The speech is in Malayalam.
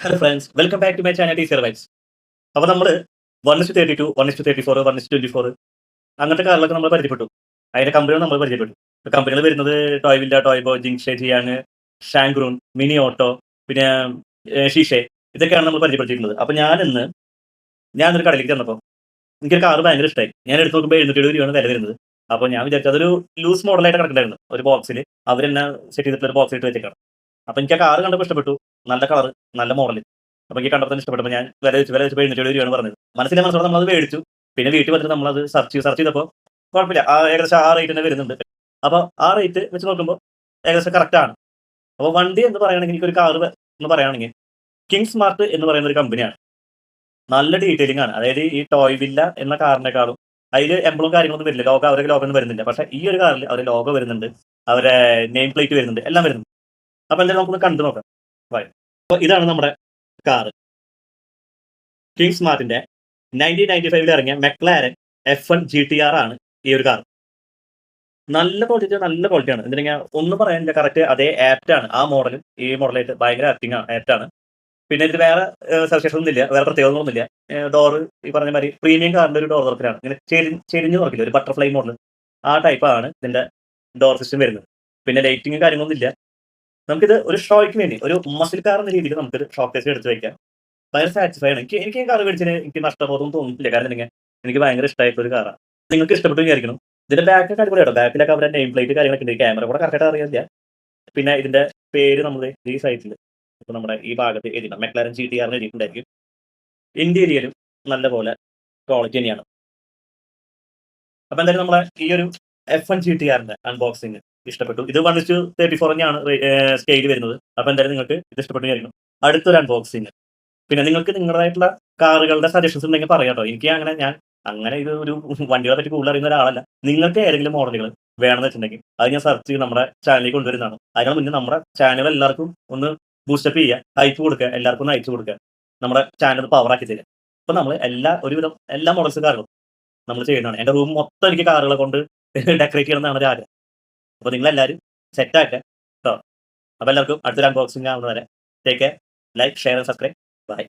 Hello friends, welcome back to my channel T survives. അപ്പോൾ നമ്മൾ 1:32, 1:34, 1:24 അങ്ങനത്തെ കാറിലൊക്കെ നമ്മൾ പരിചയപ്പെട്ടു. അതിന്റെ കമ്പനികൾ നമ്മൾ പരിചയപ്പെട്ടു. കമ്പനികൾ വരുന്നത് ടോയ് വില്ല, ടോയ് ബോ, ജിങ്ഷെ, ജിയാങ്, ഷാങ്ക്രൂൺ, മിനി ഓട്ടോ, പിന്നെ ഷീഷെ, ഇതൊക്കെയാണ് നമ്മൾ പരിചയപ്പെടുത്തിയിട്ടുള്ളത്. അപ്പോൾ ഞാനൊരു കടയിലേക്ക് ചെന്നപ്പോൾ എനിക്കൊരു കാർ ഭയങ്കര ഇഷ്ടമായി. ഞാൻ എടുത്ത് നോക്കുമ്പോൾ 770 രൂപയാണ് വില വരുന്നത്. അപ്പോൾ ഞാൻ വിചാരിച്ചു അതൊരു ലൂസ് മോഡലായിട്ട് കിടക്കുന്നുണ്ടായിരുന്നു ഒരു ബോക്സിൽ. അവരെന്നെ സെറ്റ് ചെയ്തിട്ടുള്ള ഒരു ബോക്സിൽ ഇട്ട് വെച്ചേക്കാണ്. അപ്പോൾ എനിക്ക് ആ കാർ കണ്ടപ്പോൾ ഇഷ്ടപ്പെട്ടു. നല്ല കളർ, നല്ല മോഡൽ. അപ്പോൾ എനിക്ക് കണ്ടപ്പോൾ തന്നെ ഇഷ്ടപ്പെട്ടപ്പോൾ ഞാൻ വില ചോദിച്ചപ്പോൾ 770 രൂപയാണ് പറഞ്ഞത്. മനസ്സിലോടെ നമ്മളത് മേടിച്ചു. പിന്നെ വീട്ടിൽ വന്നിട്ട് നമ്മളത് സെർച്ച് ചെയ്തപ്പോൾ കുഴപ്പമില്ല. ഏകദേശം ആ റേറ്റ് തന്നെ വരുന്നുണ്ട്. അപ്പോൾ ആ റേറ്റ് വെച്ച് നോക്കുമ്പോൾ ഏകദേശം കറക്റ്റ് ആണ്. അപ്പോൾ വണ്ടി എന്ന് പറയുകയാണെങ്കിൽ എനിക്കൊരു കാർ എന്ന് പറയുകയാണെങ്കിൽ കിങ് സ്മാർട്ട് എന്ന് പറയുന്ന ഒരു കമ്പനിയാണ്. നല്ല ഡീറ്റെയിലിംഗ് ആണ്. അതായത് ഈ ടോയ് വില്ല എന്ന കാറിനെക്കാളും അതിൽ എംബ്ലവും കാര്യങ്ങളൊന്നും വരില്ല. അവരുടെ ലോഗോ ഒന്നും വരുന്നില്ല. പക്ഷേ ഈ ഒരു കാറിൽ അവരുടെ ലോഗോ വരുന്നുണ്ട്. അവരുടെ നെയിം പ്ലേറ്റ് വരുന്നുണ്ട്. എല്ലാം വരുന്നുണ്ട്. അപ്പോൾ എന്തായാലും നമുക്കൊന്ന് കണ്ടു നോക്കാം. അപ്പോൾ ഇതാണ് നമ്മുടെ കാർ. കിങ് സ്മാർട്ടിന്റെ 1995 ഇറങ്ങിയ മെക്ലാരൻ F1 GTR ആണ് ഈ ഒരു കാർ. നല്ല ക്വാളിറ്റിയാണ്. എന്തിനാ ഒന്നും പറയാനില്ല. കറക്റ്റ് അതേ ആപ്റ്റ് ആണ്. ആ മോഡലും ഈ മോഡലായിട്ട് ഭയങ്കര ആപ്റ്റ് ആണ്. പിന്നെ ഇതിൽ വേറെ സവിശേഷതയൊന്നുമില്ല. വേറെ പ്രത്യേകതകളൊന്നുമില്ല. ഡോറ് ഈ പറഞ്ഞ മാതിരി പ്രീമിയം കാറിന്റെ ഒരു ഡോർ തുറക്കലാണ്. ഇങ്ങനെ ചെരിഞ്ഞ് തുറക്കില്ല. ഒരു ബട്ടർഫ്ലൈ മോഡൽ. ആ ടൈപ്പാണ് ഇതിന്റെ ഡോർ സിസ്റ്റം വരുന്നത്. പിന്നെ ലൈറ്റിങ്ങും കാര്യങ്ങളൊന്നും ഇല്ല. നമുക്കിത് ഒരു ഷോയ്ക്ക് വേണ്ടി ഒരു മസിൽ കാർ എന്ന രീതിയിൽ നമുക്കൊരു ഷോക്കേസിൽ എടുത്ത് വയ്ക്കാം. ഭയങ്കര സാറ്റിസ്ഫൈഡ് ആണ്. എനിക്ക് ഈ കാർ മേടിച്ചതിന് എനിക്ക് നഷ്ടബോധം തോന്നുന്നില്ല. കാരണം എനിക്ക് ഭയങ്കര ഇഷ്ടമായിട്ടുള്ള ഒരു കാറാണ്. നിങ്ങൾക്ക് ഇഷ്ടപ്പെട്ടു വിചാരിക്കണം. ഇതിന്റെ ബാക്കൊക്കെ അടിപൊളിയാട്ടോ. ബാക്കിലൊക്കെ അവരുടെ നെയിം പ്ലേറ്റ് കാര്യങ്ങളൊക്കെ ഉണ്ട്. ക്യാമറ കൂടെ കറക്റ്റായിട്ട് അറിയില്ല. പിന്നെ ഇതിന്റെ പേര് നമ്മൾ ഈ സൈറ്റിൽ ഇപ്പൊ നമ്മുടെ ഈ ഭാഗത്ത് എഴുതിയിട്ടുണ്ട്. McLaren GTR എഴുതിയിട്ടുണ്ടായിരിക്കും. ഇന്റീരിയലും നല്ലപോലെ ക്വാളിറ്റി തന്നെയാണ്. അപ്പൊ എന്തായാലും നമ്മളെ ഈ ഒരു F1 GTRന്റെ അൺബോക്സിംഗ് ഇഷ്ടപ്പെട്ടു. ഇത് 1:34 തന്നെയാണ് സ്കെയിൽ വരുന്നത്. അപ്പൊ എന്തായാലും നിങ്ങൾക്ക് ഇത് ഇഷ്ടപ്പെട്ടു വിചാരിക്കണം. അടുത്തൊരു അൺബോക്സിംഗ്. പിന്നെ നിങ്ങൾക്ക് നിങ്ങളുടേതായിട്ടുള്ള കാറുകളുടെ സജഷൻസ് ഉണ്ടെങ്കിൽ പറയാട്ടോ. എനിക്ക് അങ്ങനെ ഇത് ഒരു വണ്ടികളെ പറ്റി കൂടുതൽ അറിയുന്ന ഒരാളല്ല. നിങ്ങൾക്ക് ഏതെങ്കിലും മോഡലുകൾ വേണമെന്ന് വെച്ചിട്ടുണ്ടെങ്കിൽ അത് ഞാൻ സെർച്ച് ചെയ്ത് നമ്മുടെ ചാനലിലേക്ക് കൊണ്ടുവരുന്നതാണ്. അതിന് മുന്നേ നമ്മുടെ ചാനൽ എല്ലാവർക്കും ഒന്ന് ബൂസ്റ്റപ്പ് ചെയ്യുക, ഹൈപ്പ് കൊടുക്കുക, എല്ലാവർക്കും ഒന്ന് അയച്ചു കൊടുക്കുക. നമ്മുടെ ചാനൽ പവറാക്കി തരിക. അപ്പൊ നമ്മൾ ഒരുവിധം എല്ലാ മോഡൽസ് കാറുകളും നമ്മൾ ചെയ്യുന്നതാണ്. എന്റെ റൂം മൊത്തം എനിക്ക് കാറുകളെ കൊണ്ട് ഡെക്കറേറ്റ് ചെയ്യണം എന്നാണ് ഒരു ആഗ്രഹം. അപ്പൊ നിങ്ങളെല്ലാവരും സെറ്റാക്കുക കേട്ടോ. അപ്പൊ എല്ലാവർക്കും അടുത്തൊരു അൺബോക്സിംഗ് ആവുന്നവരെ take care, like, share and subscribe. By.